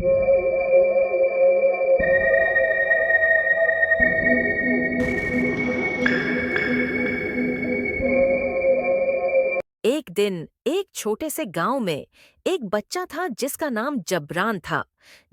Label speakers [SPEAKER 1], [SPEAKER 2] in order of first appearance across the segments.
[SPEAKER 1] एक दिन एक छोटे से गांव में एक बच्चा था जिसका नाम जबरान था।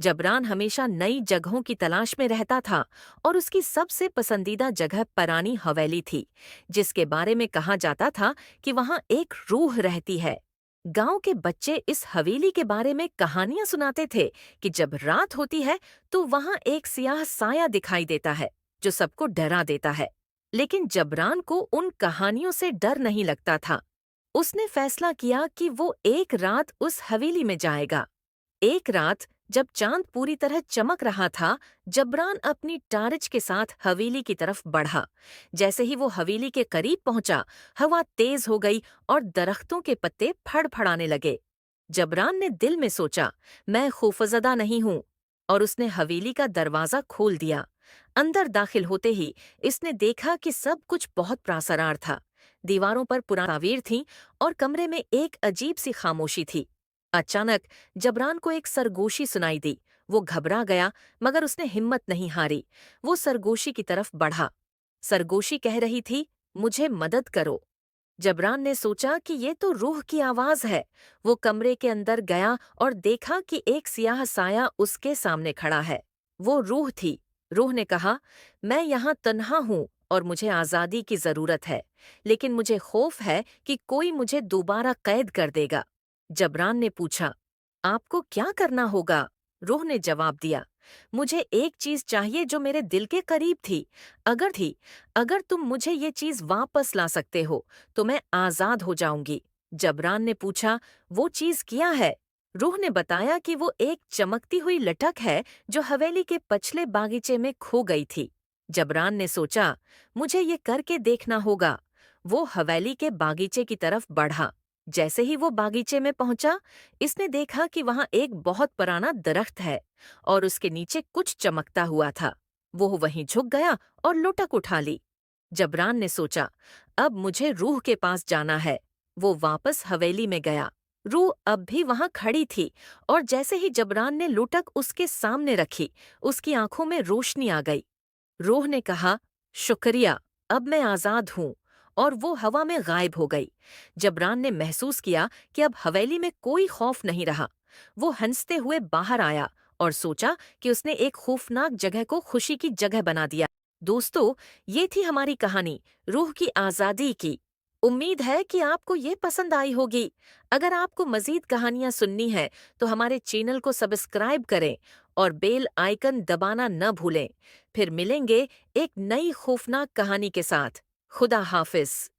[SPEAKER 1] जबरान हमेशा नई जगहों की तलाश में रहता था और उसकी सबसे पसंदीदा जगह पुरानी हवेली थी, जिसके बारे में कहा जाता था कि वहां एक रूह रहती है। गांव के बच्चे इस हवेली के बारे में कहानियां सुनाते थे कि जब रात होती है तो वहां एक सियाह साया दिखाई देता है जो सबको डरा देता है। लेकिन जबरान को उन कहानियों से डर नहीं लगता था। उसने फैसला किया कि वो एक रात उस हवेली में जाएगा। एक रात जब चांद पूरी तरह चमक रहा था, जबरान अपनी टार्च के साथ हवेली की तरफ बढ़ा। जैसे ही वो हवेली के करीब पहुंचा, हवा तेज हो गई और दरख्तों के पत्ते फड़फड़ाने लगे। जबरान ने दिल में सोचा, मैं खौफजदा नहीं हूं, और उसने हवेली का दरवाजा खोल दिया। अंदर दाखिल होते ही इसने देखा कि सब कुछ बहुत प्रासरार था। दीवारों पर पुरानी तस्वीर थीं और कमरे में एक अजीब सी खामोशी थी। अचानक जबरान को एक सरगोशी सुनाई दी। वो घबरा गया, मगर उसने हिम्मत नहीं हारी। वो सरगोशी की तरफ बढ़ा। सरगोशी कह रही थी, मुझे मदद करो। जबरान ने सोचा कि ये तो रूह की आवाज है। वो कमरे के अंदर गया और देखा कि एक सियाह साया उसके सामने खड़ा है। वो रूह थी। रूह ने कहा, मैं यहाँ तन्हा हूँ और मुझे आज़ादी की ज़रूरत है, लेकिन मुझे खौफ है कि कोई मुझे दोबारा कैद कर देगा। जबरान ने पूछा, आपको क्या करना होगा? रूह ने जवाब दिया, मुझे एक चीज चाहिए जो मेरे दिल के करीब थी। अगर तुम मुझे ये चीज वापस ला सकते हो तो मैं आजाद हो जाऊंगी। जबरान ने पूछा, वो चीज क्या है? रूह ने बताया कि वो एक चमकती हुई लटक है जो हवेली के पछले बागीचे में खो गई थी। जबरान ने सोचा, मुझे ये करके देखना होगा। वो हवेली के बागीचे की तरफ बढ़ा। जैसे ही वो बागीचे में पहुंचा, इसने देखा कि वहां एक बहुत पुराना दरख्त है और उसके नीचे कुछ चमकता हुआ था। वो वहीं झुक गया और लुटक उठा ली। जबरान ने सोचा, अब मुझे रूह के पास जाना है। वो वापस हवेली में गया। रूह अब भी वहां खड़ी थी और जैसे ही जबरान ने लुटक उसके सामने रखी, उसकी आंखों में रोशनी आ गई। रूह ने कहा, शुक्रिया, अब मैं आजाद हूं, और वो हवा में गायब हो गई। जबरान ने महसूस किया कि अब हवेली में कोई खौफ नहीं रहा। वो हंसते हुए बाहर आया और सोचा कि उसने एक खौफनाक जगह को खुशी की जगह बना दिया। दोस्तों, ये थी हमारी कहानी, रूह की आज़ादी की। उम्मीद है कि आपको ये पसंद आई होगी। अगर आपको मज़ीद कहानियाँ सुननी है तो हमारे चैनल को सब्सक्राइब करें और बेल आइकन दबाना न भूलें। फिर मिलेंगे एक नई खौफनाक कहानी के साथ। खुदा हाफिज।